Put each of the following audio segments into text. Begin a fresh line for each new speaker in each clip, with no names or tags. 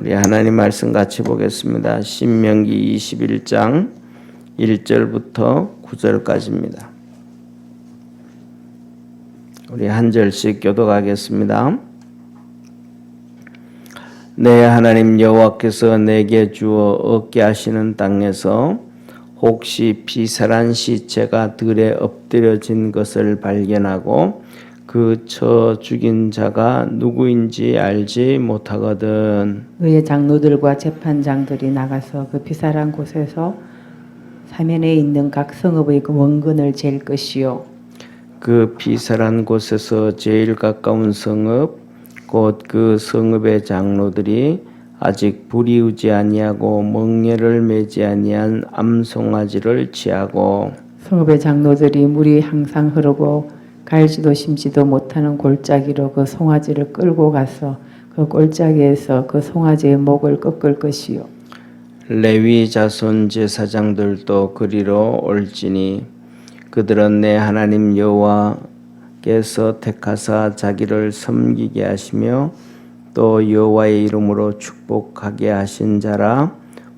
우리 하나님 말씀 같이 보겠습니다. 신명기 21장 1절부터 9절까지입니다. 우리 한 절씩 교독하겠습니다. 내 하나님 여호와께서 내게 주어 얻게 하시는 땅에서 혹시 피살한 시체가 들에 엎드려진 것을 발견하고 그 쳐 죽인 자가 누구인지 알지 못하거든.
의의 장로들과 재판장들이 나가서 그 피살한 곳에서 사면에 있는 각 성읍의 그 원근을 잴 것이요. 그
피살한 곳에서 제일 가까운 성읍 곧 그 성읍의 장로들이 아직 불이우지 아니하고 멍에를 매지 아니한 암송아지를 취하고
성읍의 장로들이 물이 항상 흐르고 갈지도 심지도 못하는 골짜기로 그 송아지를 끌고 가서 그 골짜기에서 그 송아지의 목을 꺾을 것이요.
레위 자손 제사장들도 그리로 올지니 그들은 내 하나님 여호와께서 택하사 자기를 섬기게 하시며 또 여호와의 이름으로 축복하게 하신 자라.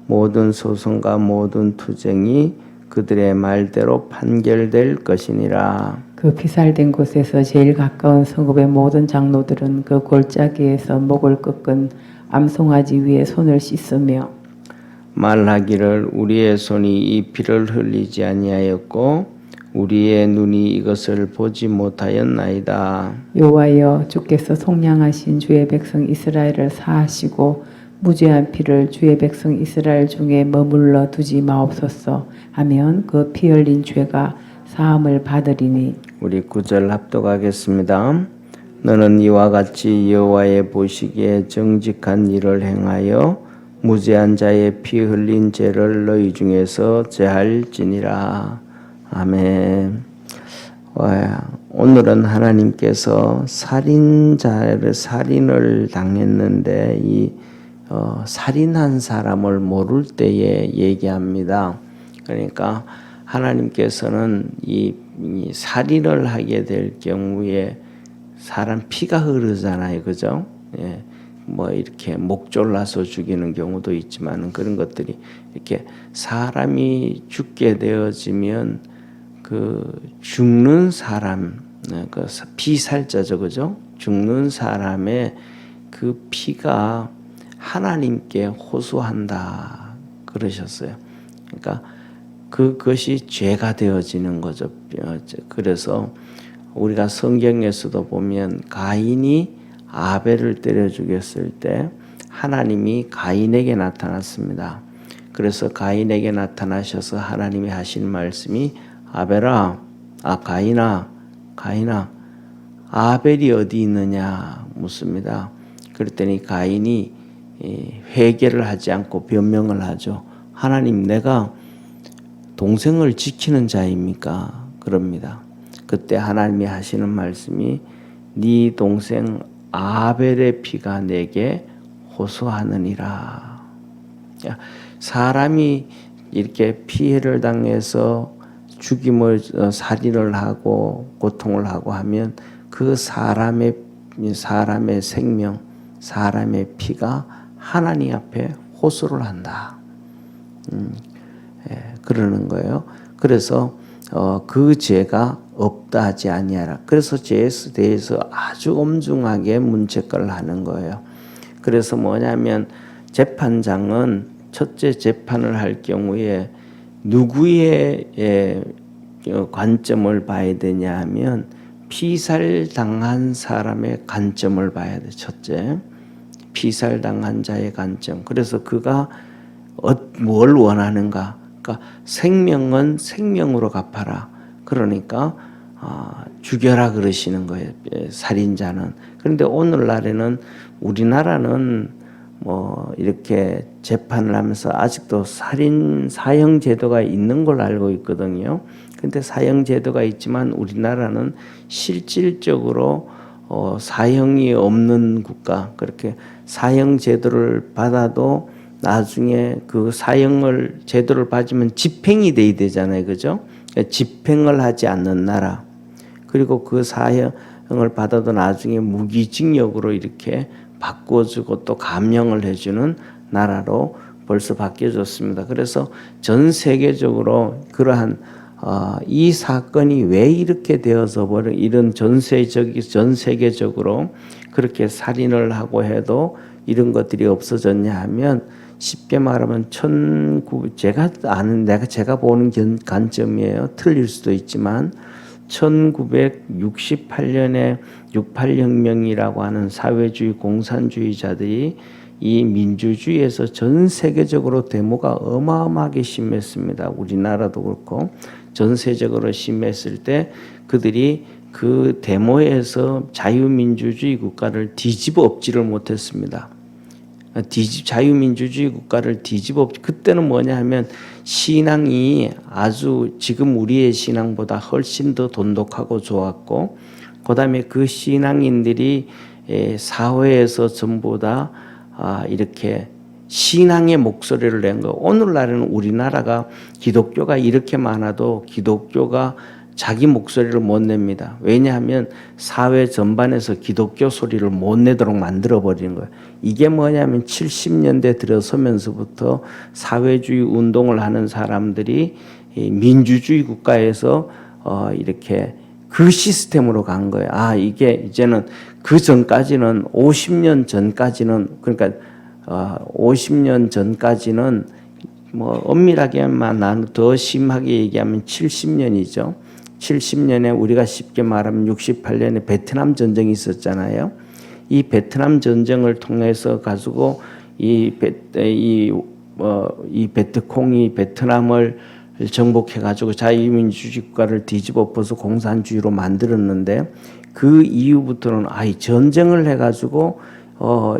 모든 소송과 모든 투쟁이 그들의 말대로 판결될 것이니라.
그 피살된 곳에서 제일 가까운 성읍의 모든 장로들은 그 골짜기에서 목을 꺾은 암송아지 위에 손을 씻으며
말하기를 우리의 손이 이 피를 흘리지 아니하였고 우리의 눈이 이것을 보지 못하였나이다.
여호와여 주께서 속량하신 주의 백성 이스라엘을 사하시고 무죄한 피를 주의 백성 이스라엘 중에 머물러 두지 마옵소서 하면 그 피 흘린 죄가 사함을 받으리니.
우리 9절 합독하겠습니다. 너는 이와 같이 여호와의 보시기에 정직한 일을 행하여 무죄한 자의 피 흘린 죄를 너희 중에서 제할지니라. 아멘. 오늘은 하나님께서 살인을 당했는데 이 살인한 사람을 모를 때에 얘기합니다. 그러니까 하나님께서는 이 살인을 하게 될 경우에 사람 피가 흐르잖아요, 그죠? 예, 뭐 이렇게 목 졸라서 죽이는 경우도 있지만 그런 것들이 이렇게 사람이 죽게 되어지면 그 죽는 사람, 그 피살자죠, 그죠? 죽는 사람의 그 피가 하나님께 호소한다 그러셨어요. 그러니까 그것이 죄가 되어지는 거죠. 그래서 우리가 성경에서도 보면 가인이 아벨을 때려 죽였을 때 하나님이 가인에게 나타났습니다. 그래서 가인에게 나타나셔서 하나님이 하신 말씀이 가인아, 아벨이 어디 있느냐 묻습니다. 그랬더니 가인이 회개를 하지 않고 변명을 하죠. 하나님, 내가 동생을 지키는 자입니까? 그럽니다. 그때 하나님이 하시는 말씀이 네 동생 아벨의 피가 내게 호소하느니라. 사람이 이렇게 피해를 당해서 죽임을 살인을 하고 고통을 하고 하면 그 사람의 생명, 사람의 피가 하나님 앞에 호소를 한다. 그러는 거예요. 그래서 그 죄가 없다 하지 아니하라. 그래서 죄에 대해서 아주 엄중하게 문책을 하는 거예요. 그래서 뭐냐면 재판장은 첫째 재판을 할 경우에 누구의 관점을 봐야 되냐 하면 피살당한 사람의 관점을 봐야 돼. 첫째, 피살당한 자의 관점. 그래서 그가 뭘 원하는가? 그러니까 생명은 생명으로 갚아라. 그러니까 죽여라 그러시는 거예요. 살인자는. 그런데 오늘날에는 우리나라는 뭐 이렇게 재판을 하면서 아직도 사형 제도가 있는 걸 알고 있거든요. 근데 사형 제도가 있지만 우리나라는 실질적으로 사형이 없는 국가, 그렇게 사형 제도를 받아도 나중에 그 사형을 제도를 받으면 집행이 돼야 되잖아요, 그죠? 집행을 하지 않는 나라. 그리고 그 사형을 받아도 나중에 무기징역으로 이렇게 바꿔주고 또 감형을 해주는 나라로 벌써 바뀌어졌습니다. 그래서 전 세계적으로 그러한 이 사건이 왜 이렇게 되어서 이런 전 세계적으로 그렇게 살인을 하고 해도 이런 것들이 없어졌냐 하면 쉽게 말하면 제가 보는 관점이에요. 틀릴 수도 있지만 1968년에 68혁명이라고 하는 사회주의 공산주의자들이 이 민주주의에서 전 세계적으로 데모가 어마어마하게 심했습니다. 우리나라도 그렇고 전 세계적으로 심했을 때 그들이 그 데모에서 자유민주주의 국가를 뒤집어 엎지를 못했습니다. 자유민주주의 국가를 그때는 뭐냐 하면 신앙이 아주 지금 우리의 신앙보다 훨씬 더 돈독하고 좋았고 그다음에 그 신앙인들이 사회에서 전부 다 이렇게 신앙의 목소리를 낸 거. 오늘날에는 우리나라가 기독교가 이렇게 많아도 기독교가 자기 목소리를 못 냅니다. 왜냐하면 사회 전반에서 기독교 소리를 못 내도록 만들어버리는 거예요. 이게 뭐냐면 70년대 들어서면서부터 사회주의 운동을 하는 사람들이 민주주의 국가에서 이렇게 그 시스템으로 간 거예요. 이게 이제는 그 전까지는 50년 전까지는 그러니까 50년 전까지는 뭐 엄밀하게만 나는 더 심하게 얘기하면 70년이죠. 70년에 우리가 쉽게 말하면 68년에 베트남 전쟁이 있었잖아요. 이 베트남 전쟁을 통해서 가지고 이 베트콩이 베트남을 정복해 가지고 자유민주주의 국가를 뒤집어 엎어서 공산주의로 만들었는데 그 이후부터는 전쟁을 해 가지고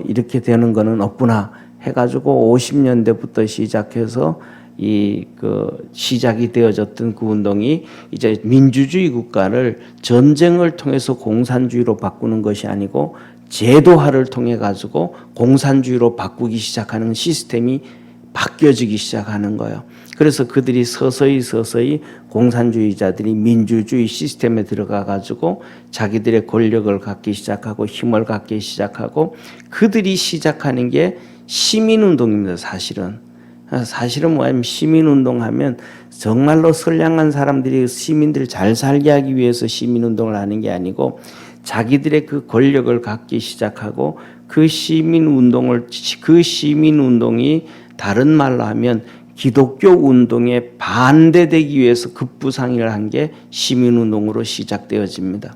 이렇게 되는 거는 없구나 해 가지고 50년대부터 시작해서 시작이 되어졌던 그 운동이 이제 민주주의 국가를 전쟁을 통해서 공산주의로 바꾸는 것이 아니고 제도화를 통해 가지고 공산주의로 바꾸기 시작하는 시스템이 바뀌어지기 시작하는 거예요. 그래서 그들이 서서히 공산주의자들이 민주주의 시스템에 들어가 가지고 자기들의 권력을 갖기 시작하고 힘을 갖기 시작하고 그들이 시작하는 게 시민운동입니다. 사실은 뭐냐면 시민운동하면 정말로 선량한 사람들이 시민들을 잘 살게 하기 위해서 시민운동을 하는 게 아니고 자기들의 그 권력을 갖기 시작하고 그 시민운동이 다른 말로 하면 기독교 운동에 반대되기 위해서 급부상을 한 게 시민운동으로 시작되어집니다.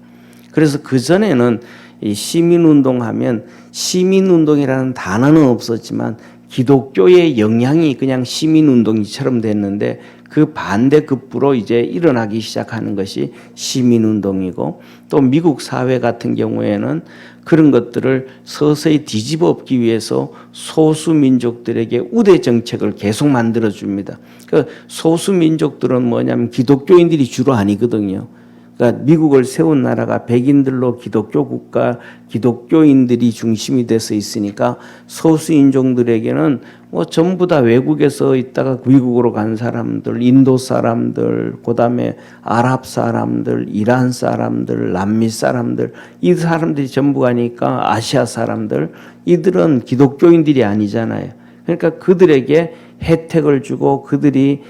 그래서 그전에는 이 시민운동하면 시민운동이라는 단어는 없었지만 기독교의 영향이 그냥 시민운동처럼 됐는데 그 반대급부로 이제 일어나기 시작하는 것이 시민운동이고 또 미국 사회 같은 경우에는 그런 것들을 서서히 뒤집어 엎기 위해서 소수민족들에게 우대 정책을 계속 만들어줍니다. 그 소수민족들은 뭐냐면 기독교인들이 주로 아니거든요. 그러니까 미국을 세운 나라가 백인들로 기독교 국가, 기독교인들이 중심이 돼서 있으니까 소수인종들에게는 뭐 전부 다 외국에서 있다가 미국으로 간 사람들, 인도 사람들, 그다음에 아랍 사람들, 이란 사람들, 남미 사람들, 이 사람들이 전부 가니까 아시아 사람들, 이들은 기독교인들이 아니잖아요. 그러니까 그들에게 혜택을 주고 그들이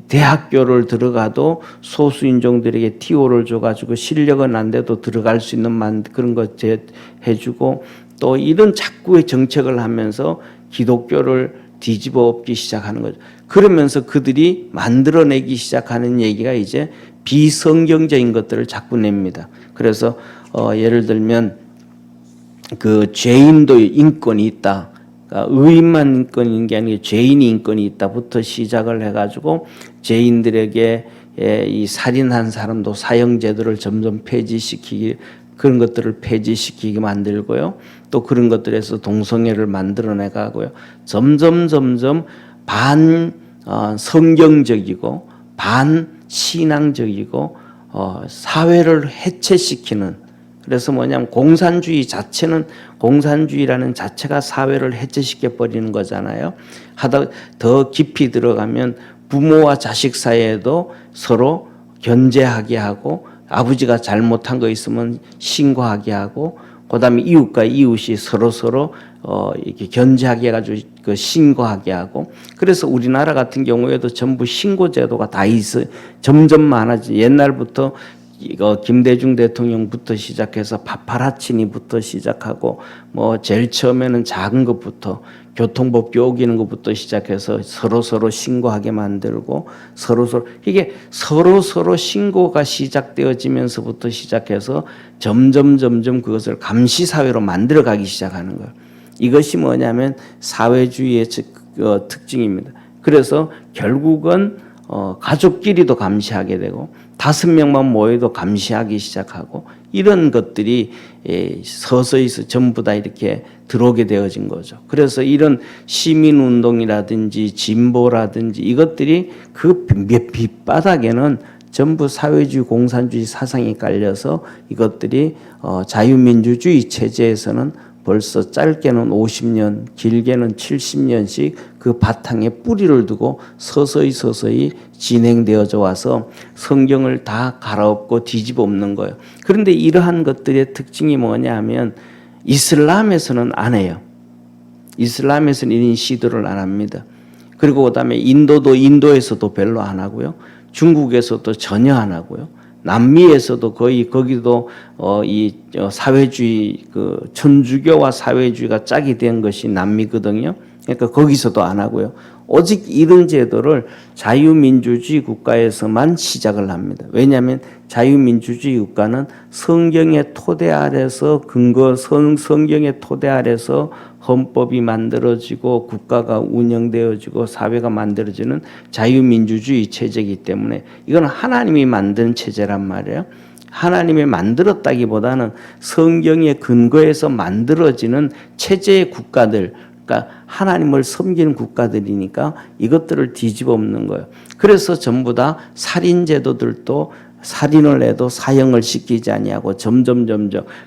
대학교를 들어가도 소수인종들에게 TO를 줘가지고 실력은 안 돼도 들어갈 수 있는 그런 것 해주고 또 이런 자꾸의 정책을 하면서 기독교를 뒤집어 엎기 시작하는 거죠. 그러면서 그들이 만들어내기 시작하는 얘기가 이제 비성경적인 것들을 자꾸 냅니다. 그래서 예를 들면 그 죄인도 인권이 있다. 의인만 인권인 게 아니고 죄인이 인권이 있다부터 시작을 해가지고 죄인들에게 이 살인한 사람도 사형제도를 점점 폐지시키기 그런 것들을 폐지시키게 만들고요. 또 그런 것들에서 동성애를 만들어내가고요. 점점 반 성경적이고 반 신앙적이고 사회를 해체시키는 그래서 뭐냐면 공산주의라는 자체가 사회를 해체시켜 버리는 거잖아요. 더 깊이 들어가면 부모와 자식 사이에도 서로 견제하게 하고 아버지가 잘못한 거 있으면 신고하게 하고 그다음에 이웃과 이웃이 서로 이렇게 견제하게 해가지고 그 신고하게 하고, 그래서 우리나라 같은 경우에도 전부 신고 제도가 다 있어 점점 많아지. 옛날부터 이거 김대중 대통령부터 시작해서 파파라치니부터 시작하고 뭐 제일 처음에는 작은 것부터 교통법규 어기는 것부터 시작해서 서로 신고하게 만들고 서로 이게 서로 신고가 시작되어지면서부터 시작해서 점점 그것을 감시 사회로 만들어가기 시작하는 거예요. 이것이 뭐냐면 사회주의의 특징입니다. 그래서 결국은 가족끼리도 감시하게 되고 5명만 모여도 감시하기 시작하고 이런 것들이 서서히 전부 다 이렇게 들어오게 되어진 거죠. 그래서 이런 시민운동이라든지 진보라든지 이것들이 그 밑바닥에는 전부 사회주의 공산주의 사상이 깔려서 이것들이 자유민주주의 체제에서는 벌써 짧게는 50년, 길게는 70년씩 그 바탕에 뿌리를 두고 서서히 진행되어져 와서 성경을 다 갈아엎고 뒤집어 엎는 거예요. 그런데 이러한 것들의 특징이 뭐냐 하면 이슬람에서는 안 해요. 이슬람에서는 이런 시도를 안 합니다. 그리고 그다음에 인도에서도 별로 안 하고요. 중국에서도 전혀 안 하고요. 남미에서도 거의 거기도 이 사회주의 그 천주교와 사회주의가 짝이 된 것이 남미거든요. 그러니까 거기서도 안 하고요. 오직 이런 제도를 자유민주주의 국가에서만 시작을 합니다. 왜냐하면 자유민주주의 국가는 성경의 토대 아래서 성경의 토대 아래서 헌법이 만들어지고 국가가 운영되어지고 사회가 만들어지는 자유민주주의 체제이기 때문에 이건 하나님이 만든 체제란 말이에요. 하나님이 만들었다기보다는 성경의 근거에서 만들어지는 체제의 국가들, 그러니까 하나님을 섬기는 국가들이니까 이것들을 뒤집어 엎는 거예요. 그래서 전부 다 살인 제도들도 살인을 해도 사형을 시키지 아니하고 점점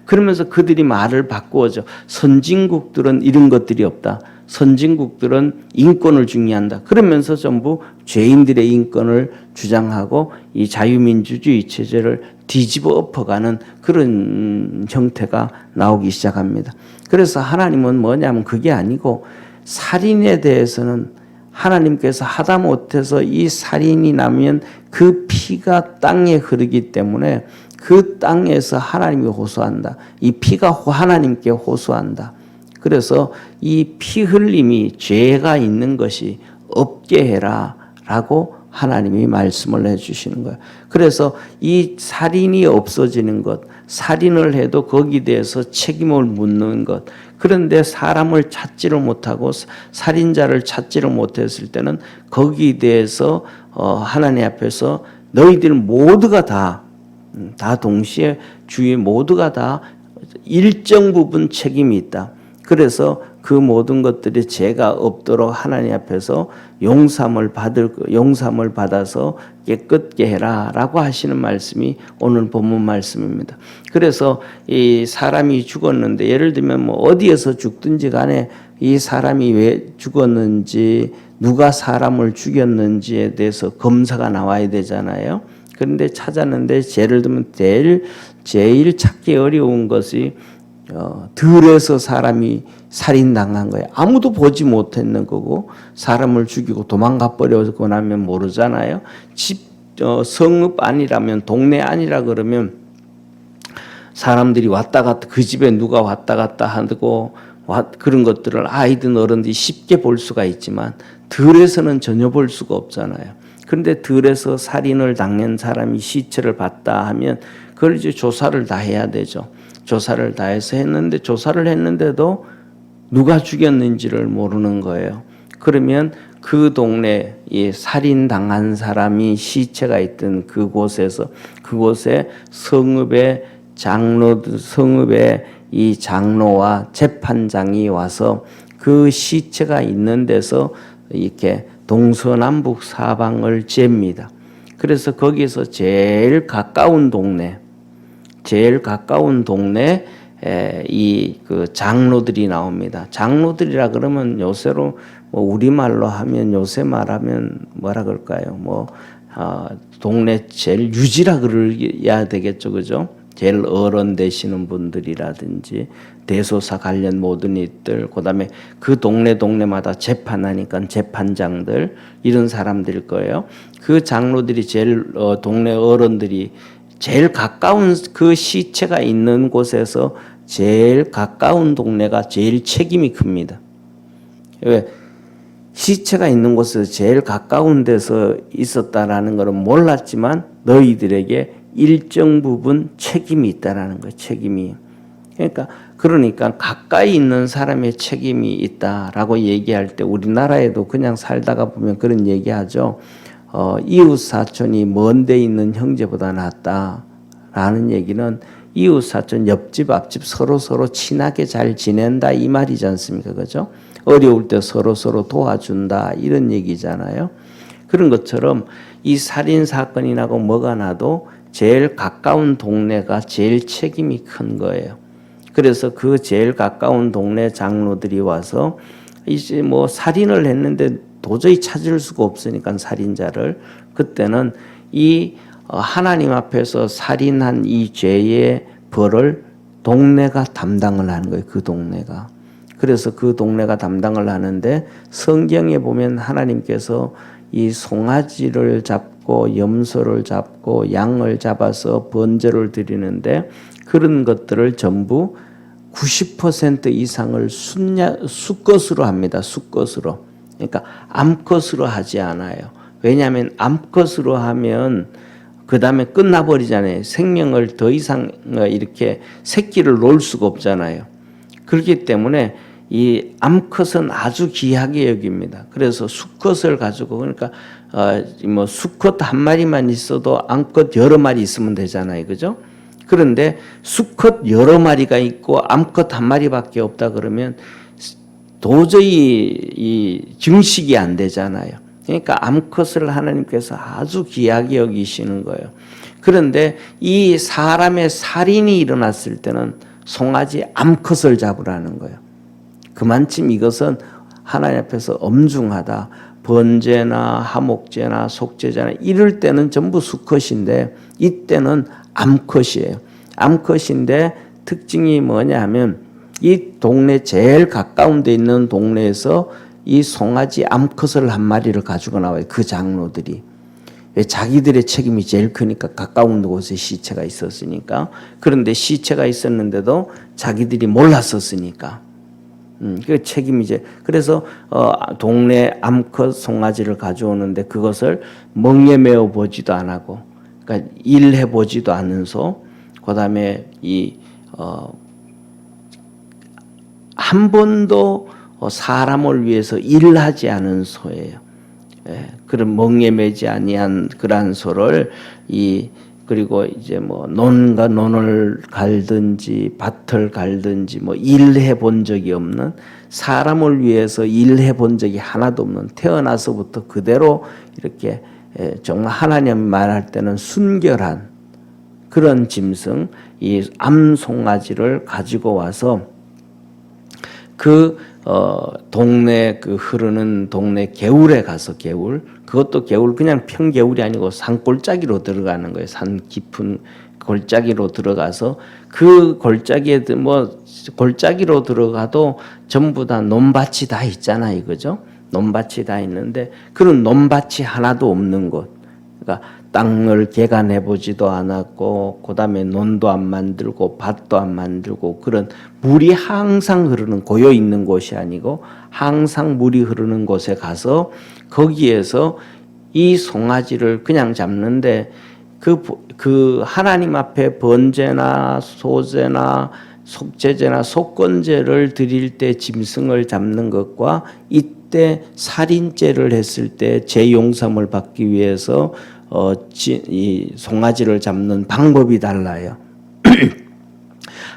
그러면서 그들이 말을 바꾸어져. 선진국들은 이런 것들이 없다. 선진국들은 인권을 중요한다. 그러면서 전부 죄인들의 인권을 주장하고 이 자유민주주의 체제를 뒤집어 엎어가는 그런 형태가 나오기 시작합니다. 그래서 하나님은 뭐냐면 그게 아니고 살인에 대해서는 하나님께서 하다 못해서 이 살인이 나면 그 피가 땅에 흐르기 때문에 그 땅에서 하나님이 호소한다. 이 피가 하나님께 호소한다. 그래서 이 피 흘림이 죄가 있는 것이 없게 해라 라고 하나님이 말씀을 해주시는 거예요. 그래서 이 살인이 없어지는 것, 살인을 해도 거기에 대해서 책임을 묻는 것, 그런데 사람을 찾지를 못하고 살인자를 찾지를 못했을 때는 거기에 대해서 하나님 앞에서 너희들 모두가 다 동시에 주위 모두가 다 일정 부분 책임이 있다. 그래서 그 모든 것들이 죄가 없도록 하나님 앞에서 용서함을 받아서 깨끗게 해라라고 하시는 말씀이 오늘 본문 말씀입니다. 그래서 이 사람이 죽었는데 예를 들면 뭐 어디에서 죽든지 간에 이 사람이 왜 죽었는지 누가 사람을 죽였는지에 대해서 검사가 나와야 되잖아요. 그런데 찾았는데 예를 들면 제일 찾기 어려운 것이 들에서 사람이 살인당한 거예요. 아무도 보지 못했는 거고 사람을 죽이고 도망가 버리고 나면 모르잖아요. 성읍 안이라면 동네 안이라 그러면 사람들이 왔다 갔다 그 집에 누가 왔다 갔다 하고 그런 것들을 아이든 어른들이 쉽게 볼 수가 있지만 들에서는 전혀 볼 수가 없잖아요. 그런데 들에서 살인을 당한 사람이 시체를 봤다 하면 그걸 이제 조사를 다 해야 되죠. 조사를 다 해서 조사를 했는데도 누가 죽였는지를 모르는 거예요. 그러면 그 동네 이 살인당한 사람이 시체가 있던 그곳에 성읍의 이 장로와 재판장이 와서 그 시체가 있는 데서 이렇게 동서남북 사방을 잽니다. 그래서 거기서 제일 가까운 동네 이 그 장로들이 나옵니다. 장로들이라 그러면 요새로 뭐 우리말로 하면 요새 말하면 뭐라 그럴까요? 동네 제일 유지라 그래야 되겠죠, 그죠? 제일 어른 되시는 분들이라든지 대소사 관련 모든 일들, 그다음에 그 동네마다 재판하니까 재판장들 이런 사람들일 거예요. 그 장로들이 제일 동네 어른들이 제일 가까운 그 시체가 있는 곳에서 제일 가까운 동네가 제일 책임이 큽니다. 왜? 시체가 있는 곳에서 제일 가까운 데서 있었다라는 것은 몰랐지만 너희들에게 일정 부분 책임이 있다라는 거예요. 책임이. 그러니까 가까이 있는 사람의 책임이 있다라고 얘기할 때 우리나라에도 그냥 살다가 보면 그런 얘기하죠. 이웃 사촌이 먼 데 있는 형제보다 낫다라는 얘기는 이웃 사촌 옆집 앞집 서로 친하게 잘 지낸다 이 말이지 않습니까? 그죠? 어려울 때 서로 도와준다 이런 얘기잖아요. 그런 것처럼 이 살인 사건이 나고 뭐가 나도 제일 가까운 동네가 제일 책임이 큰 거예요. 그래서 그 제일 가까운 동네 장로들이 와서 이제 뭐 살인을 했는데 도저히 찾을 수가 없으니까 살인자를 그때는 이 하나님 앞에서 살인한 이 죄의 벌을 동네가 담당을 하는 거예요. 그 동네가. 그래서 그 동네가 담당을 하는데 성경에 보면 하나님께서 이 송아지를 잡고 염소를 잡고 양을 잡아서 번제를 드리는데 그런 것들을 전부 90% 이상을 수컷으로 합니다. 수컷으로. 그러니까 암컷으로 하지 않아요. 왜냐하면 암컷으로 하면 그 다음에 끝나버리잖아요. 생명을 더 이상 이렇게 새끼를 놓을 수가 없잖아요. 그렇기 때문에 이 암컷은 아주 귀하게 여깁니다. 그래서 수컷을 가지고 그러니까 뭐 수컷 한 마리만 있어도 암컷 여러 마리 있으면 되잖아요, 그죠? 그런데 수컷 여러 마리가 있고 암컷 한 마리밖에 없다 그러면 도저히 이 증식이 안 되잖아요. 그러니까 암컷을 하나님께서 아주 귀하게 여기시는 거예요. 그런데 이 사람의 살인이 일어났을 때는 송아지 암컷을 잡으라는 거예요. 그만큼 이것은 하나님 앞에서 엄중하다. 번제나 하목제나 속죄제나 이럴 때는 전부 수컷인데 이때는 암컷이에요. 암컷인데 특징이 뭐냐 하면 이 동네 제일 가까운 데 있는 동네에서 이 송아지 암컷을 한 마리를 가지고 나와요. 그 장로들이. 왜? 자기들의 책임이 제일 크니까 가까운 곳에 시체가 있었으니까. 그런데 시체가 있었는데도 자기들이 몰랐었으니까. 그 책임이제. 그래서 동네 암컷 송아지를 가져오는데 그것을 멍에 메어 보지도 안 하고, 그러니까 일해 보지도 않은 소. 그다음에 한 번도 사람을 위해서 일하지 않은 소예요. 예, 그런 멍에 매지 아니한 그러한 소를 그리고 이제 뭐 논과 논을 갈든지 밭을 갈든지 뭐 일해 본 적이 없는 사람을 위해서 일해 본 적이 하나도 없는 태어나서부터 그대로 이렇게 정말 하나님 말할 때는 순결한 그런 짐승 이 암송아지를 가지고 와서 그 동네 그 흐르는 동네 개울에 가서 그것도 개울 그냥 평개울이 아니고 산골짜기로 들어가는 거예요. 산 깊은 골짜기로 들어가서 그 골짜기에 뭐 골짜기로 들어가도 전부 다 논밭이 다 있잖아요, 그죠? 논밭이 다 있는데 그런 논밭이 하나도 없는 곳. 그러니까 땅을 개간해 보지도 않았고 그다음에 논도 안 만들고 밭도 안 만들고 그런 물이 항상 흐르는 고여 있는 곳이 아니고 항상 물이 흐르는 곳에 가서 거기에서 이 송아지를 그냥 잡는데 그 하나님 앞에 번제나 소제나 속죄제나 속건제를 드릴 때 짐승을 잡는 것과 이때 살인죄를 했을 때 죄 용서를 받기 위해서 이 송아지를 잡는 방법이 달라요.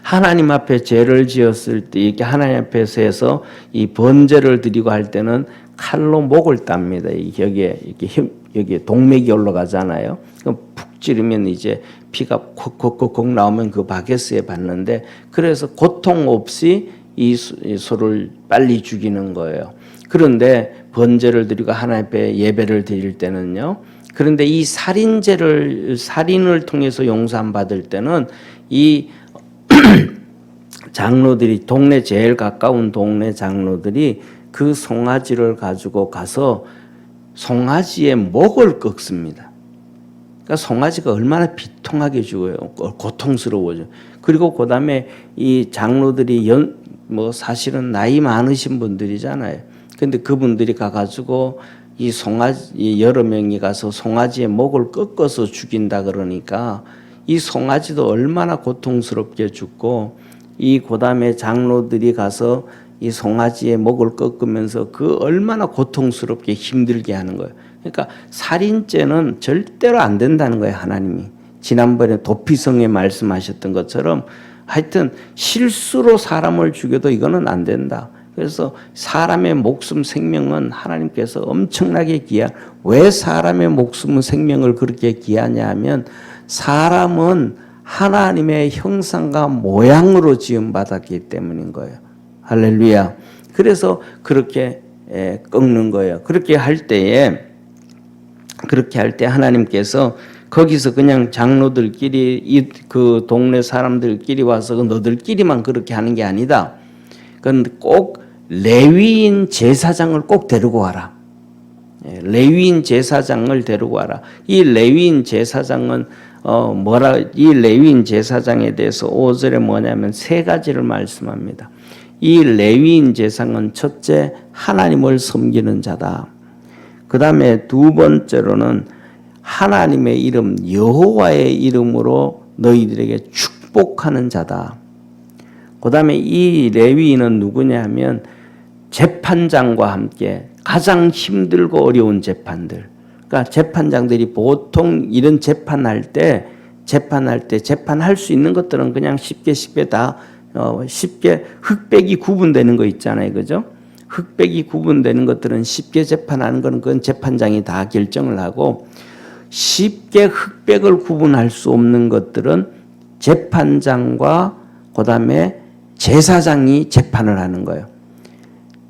하나님 앞에 죄를 지었을 때 이렇게 하나님 앞에서 해서 이 번제를 드리고 할 때는 칼로 목을 땁니다. 여기에 동맥이 올라가잖아요. 그럼 푹 찌르면 이제 피가 콕콕콕콕 나오면 그 바게스에 받는데 그래서 고통 없이 이 소를 빨리 죽이는 거예요. 그런데 번제를 드리고 하나님 앞에 예배를 드릴 때는요. 그런데 이 살인을 통해서 용서받을 때는 이 장로들이 제일 가까운 동네 장로들이 그 송아지를 가지고 가서 송아지의 목을 꺾습니다. 그러니까 송아지가 얼마나 비통하게 죽어요. 고통스러워져. 그리고 그다음에 이 장로들이 사실은 나이 많으신 분들이잖아요. 근데 그분들이 가가지고 이 송아지 여러 명이 가서 송아지의 목을 꺾어서 죽인다 그러니까 이 송아지도 얼마나 고통스럽게 죽고 이 그다음에 장로들이 가서 이 송아지의 목을 꺾으면서 그 얼마나 고통스럽게 힘들게 하는 거예요. 그러니까 살인죄는 절대로 안 된다는 거예요. 하나님이 지난번에 도피성에 말씀하셨던 것처럼 하여튼 실수로 사람을 죽여도 이거는 안 된다. 그래서 사람의 목숨 생명은 하나님께서 엄청나게 왜 사람의 목숨 생명을 그렇게 귀하냐 하면 사람은 하나님의 형상과 모양으로 지음받았기 때문인 거예요. 할렐루야. 그래서 그렇게 꺾는 거예요. 그렇게 할 때 하나님께서 거기서 그냥 장로들끼리 그 동네 사람들끼리 와서 너들끼리만 그렇게 하는 게 아니다. 그건 꼭 레위인 제사장을 꼭 데리고 와라. 레위인 제사장을 데리고 와라. 이 레위인 제사장은 이 레위인 제사장에 대해서 5절에 뭐냐면 세 가지를 말씀합니다. 이 레위인 제사장은 첫째 하나님을 섬기는 자다. 그 다음에 두 번째로는 하나님의 이름 여호와의 이름으로 너희들에게 축복하는 자다. 그 다음에 이 레위인은 누구냐 하면 재판장과 함께 가장 힘들고 어려운 재판들. 그러니까 재판장들이 보통 이런 재판할 때 재판할 수 있는 것들은 그냥 쉽게 흑백이 구분되는 거 있잖아요. 그죠? 흑백이 구분되는 것들은 쉽게 재판하는 건 그건 재판장이 다 결정을 하고 쉽게 흑백을 구분할 수 없는 것들은 재판장과 그다음에 제사장이 재판을 하는 거예요.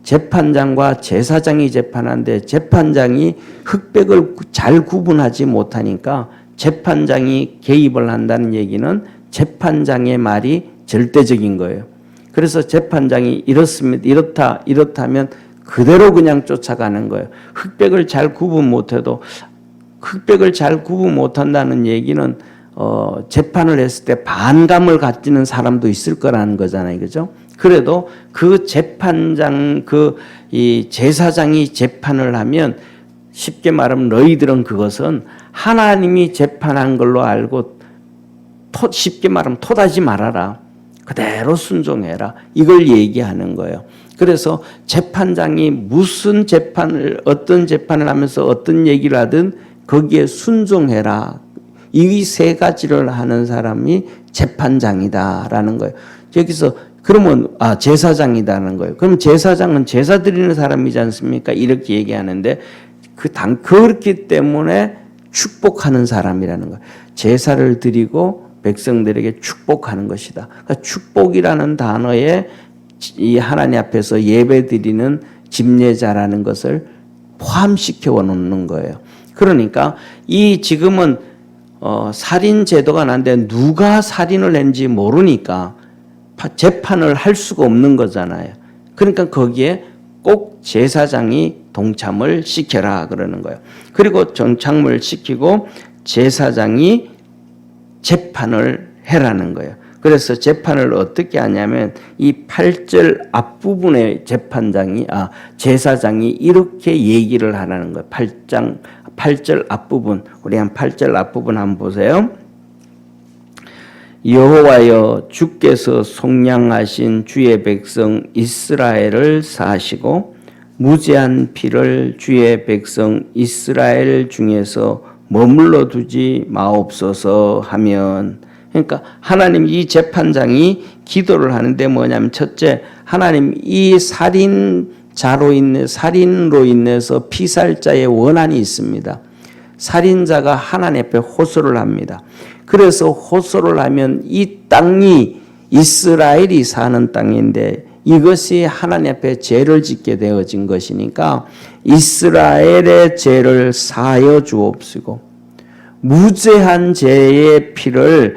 재판장과 제사장이 재판하는데 재판장이 흑백을 잘 구분하지 못하니까 재판장이 개입을 한다는 얘기는 재판장의 말이 절대적인 거예요. 그래서 재판장이 이렇다면 그대로 그냥 쫓아가는 거예요. 흑백을 잘 구분 못한다는 얘기는 재판을 했을 때 반감을 가지는 사람도 있을 거라는 거잖아요. 그죠? 그래도 그 재판장, 이 제사장이 재판을 하면 쉽게 말하면 너희들은 그것은 하나님이 재판한 걸로 알고 쉽게 말하면 토하지 말아라. 그대로 순종해라. 이걸 얘기하는 거예요. 그래서 재판장이 어떤 재판을 하면서 어떤 얘기를 하든 거기에 순종해라. 이 세 가지를 하는 사람이 재판장이다라는 거예요. 여기서 그러면 제사장이다는 거예요. 그럼 제사장은 제사 드리는 사람이지 않습니까? 이렇게 얘기하는데 그렇기 때문에 축복하는 사람이라는 거예요. 제사를 드리고 백성들에게 축복하는 것이다. 그러니까 축복이라는 단어에 이 하나님 앞에서 예배드리는 집례자라는 것을 포함시켜 놓는 거예요. 그러니까 이 지금은 살인 제도가 난데 누가 살인을 했는지 모르니까 재판을 할 수가 없는 거잖아요. 그러니까 거기에 꼭 제사장이 동참을 시켜라 그러는 거예요. 그리고 동참을 시키고 제사장이 재판을 해라는 거예요. 그래서 재판을 어떻게 하냐면 이 8절 앞부분에 제사장이 이렇게 얘기를 하라는 거예요. 8절 앞부분, 우리 한 8절 앞부분 한번 보세요. 여호와여 주께서 속량하신 주의 백성 이스라엘을 사하시고 무죄한 피를 주의 백성 이스라엘 중에서 머물러 두지 마옵소서 하면, 그러니까 하나님 이 재판장이 기도를 하는데 뭐냐면 첫째, 하나님 이 살인로 인해서 피살자의 원한이 있습니다. 살인자가 하나님 앞에 호소를 합니다. 그래서 호소를 하면 이 땅이 이스라엘이 사는 땅인데 이것이 하나님 앞에 죄를 짓게 되어진 것이니까 이스라엘의 죄를 사하여 주옵시고 무죄한 죄의 피를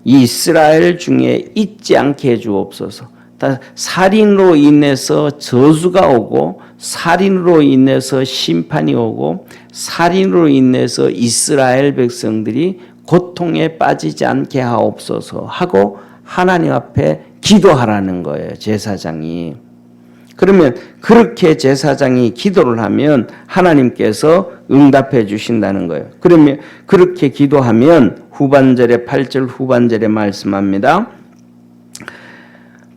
이스라엘 중에 잊지 않게 해 주옵소서. 살인으로 인해서 저주가 오고 살인으로 인해서 심판이 오고 살인으로 인해서 이스라엘 백성들이 고통에 빠지지 않게 하옵소서 하고 하나님 앞에 기도하라는 거예요. 제사장이. 그러면 그렇게 제사장이 기도를 하면 하나님께서 응답해 주신다는 거예요. 그러면 그렇게 기도하면 후반절에 8절 후반절에 말씀합니다.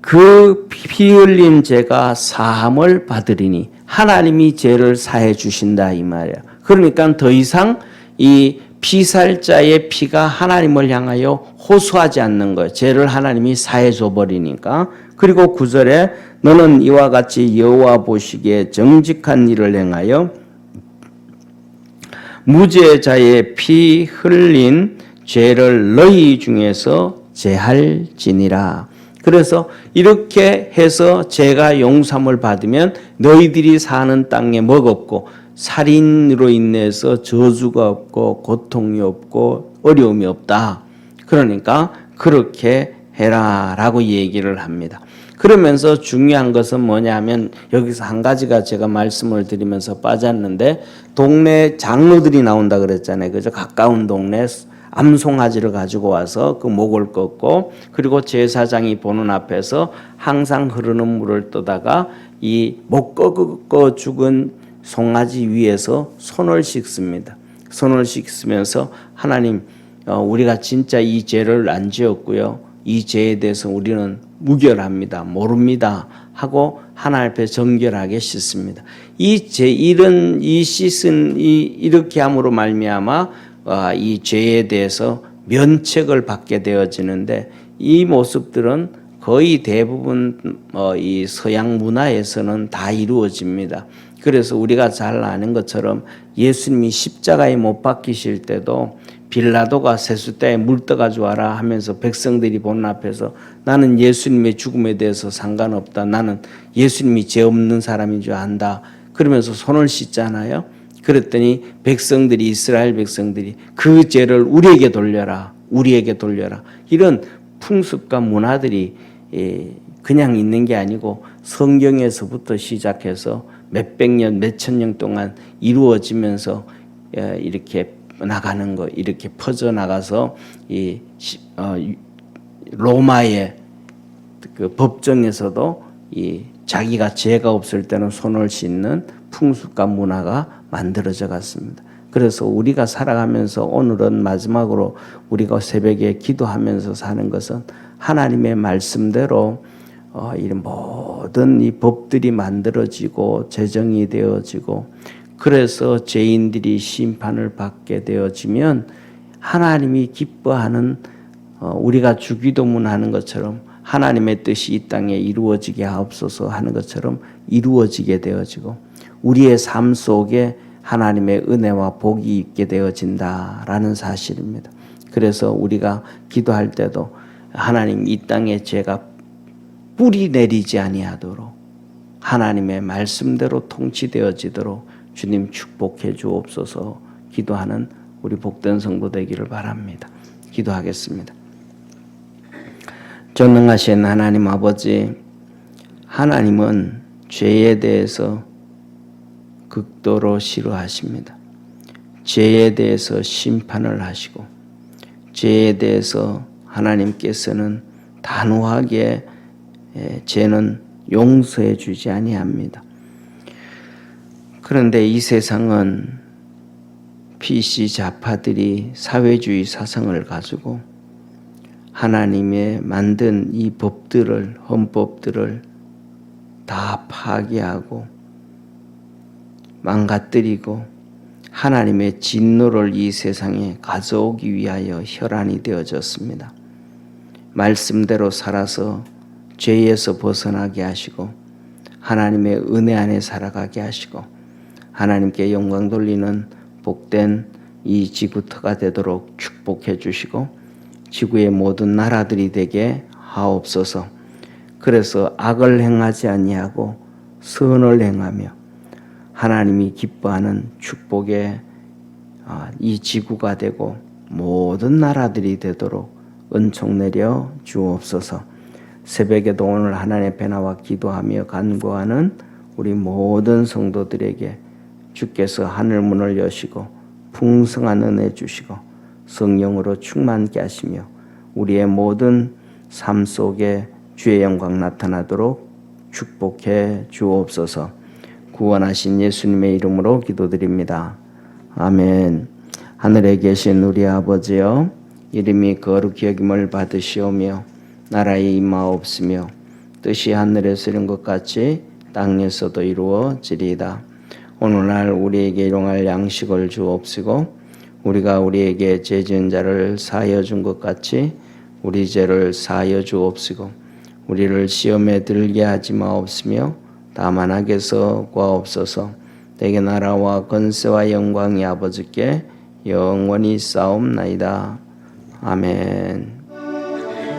그 피 흘린 죄가 사함을 받으리니 하나님이 죄를 사해 주신다 이 말이에요. 그러니까 더 이상 이 피살자의 피가 하나님을 향하여 호소하지 않는 거예요. 죄를 하나님이 사해 줘 버리니까. 그리고 9절에 너는 이와 같이 여호와 보시기에 정직한 일을 행하여 무죄자의 피 흘린 죄를 너희 중에서 제할지니라. 그래서 이렇게 해서 죄가 용서함을 받으면 너희들이 사는 땅에 먹었고 살인으로 인해서 저주가 없고 고통이 없고 어려움이 없다. 그러니까 그렇게 해라라고 얘기를 합니다. 그러면서 중요한 것은 뭐냐면 여기서 한 가지가 제가 말씀을 드리면서 빠졌는데 동네 장로들이 나온다 그랬잖아요. 그죠? 가까운 동네 암송아지를 가지고 와서 그 목을 꺾고 그리고 제사장이 보는 앞에서 항상 흐르는 물을 떠다가 이 목 꺾어 죽은 송아지 위에서 손을 씻습니다. 손을 씻으면서 하나님 우리가 진짜 이 죄를 안 지었고요. 이 죄에 대해서 우리는 무결합니다. 모릅니다. 하고 하나님 앞에 정결하게 씻습니다. 이 씻은 이렇게 함으로 말미암아 이 죄에 대해서 면책을 받게 되어지는데 이 모습들은 거의 대부분 이 서양 문화에서는 다 이루어집니다. 그래서 우리가 잘 아는 것처럼 예수님이 십자가에 못 박히실 때도 빌라도가 세숫대에 물 떠가지고 와라 하면서 백성들이 보는 앞에서 나는 예수님의 죽음에 대해서 상관없다. 나는 예수님이 죄 없는 사람인 줄 안다. 그러면서 손을 씻잖아요. 그랬더니 백성들이 이스라엘 백성들이 그 죄를 우리에게 돌려라. 우리에게 돌려라. 이런 풍습과 문화들이 그냥 있는 게 아니고 성경에서부터 시작해서 몇백 년, 몇천 년 동안 이루어지면서 이렇게 나가는 거, 이렇게 퍼져 나가서 이 로마의 그 법정에서도 이 자기가 죄가 없을 때는 손을 씻는 풍습과 문화가 만들어져 갔습니다. 그래서 우리가 살아가면서 오늘은 마지막으로 우리가 새벽에 기도하면서 사는 것은 하나님의 말씀대로 이런 모든 이 법들이 만들어지고 제정이 되어지고 그래서 죄인들이 심판을 받게 되어지면 하나님이 기뻐하는 우리가 주기도문 하는 것처럼 하나님의 뜻이 이 땅에 이루어지게 하옵소서 하는 것처럼 이루어지게 되어지고 우리의 삶 속에 하나님의 은혜와 복이 있게 되어진다라는 사실입니다. 그래서 우리가 기도할 때도 하나님 이 땅에 죄가 뿌리 내리지 아니하도록 하나님의 말씀대로 통치되어지도록 주님 축복해 주옵소서 기도하는 우리 복된 성도 되기를 바랍니다. 기도하겠습니다. 전능하신 하나님 아버지, 하나님은 죄에 대해서 극도로 싫어하십니다. 죄에 대해서 심판을 하시고 죄에 대해서 하나님께서는 단호하게 죄는 용서해 주지 아니합니다. 그런데 이 세상은 PC 좌파들이 사회주의 사상을 가지고 하나님의 만든 이 법들을, 헌법들을 다 파괴하고 망가뜨리고 하나님의 진노를 이 세상에 가져오기 위하여 혈안이 되어졌습니다. 말씀대로 살아서 죄에서 벗어나게 하시고 하나님의 은혜 안에 살아가게 하시고 하나님께 영광 돌리는 복된 이 지구터가 되도록 축복해 주시고 지구의 모든 나라들이 되게 하옵소서. 그래서 악을 행하지 아니하고 선을 행하며 하나님이 기뻐하는 축복의 이 지구가 되고 모든 나라들이 되도록 은총 내려 주옵소서. 새벽에도 오늘 하나님 앞에 나와 기도하며 간구하는 우리 모든 성도들에게 주께서 하늘 문을 여시고 풍성한 은혜 주시고 성령으로 충만케 하시며 우리의 모든 삶 속에 주의 영광 나타나도록 축복해 주옵소서. 구원하신 예수님의 이름으로 기도드립니다. 아멘. 하늘에 계신 우리 아버지여, 이름이 거룩히 여김을 받으시오며 나라의 임하옵시며 뜻이 하늘에서 이룬 것 같이 땅에서도 이루어지리이다. 오늘날 우리에게 일용할 양식을 주옵시고 우리가 우리에게 죄 지은 자를 사하여 준 것 같이 우리 죄를 사하여 주옵시고 우리를 시험에 들게 하지 마옵시며 다만 악에서 구하옵소서. 내게 나라와 권세와 영광이 아버지께 영원히 싸움나이다. 아멘.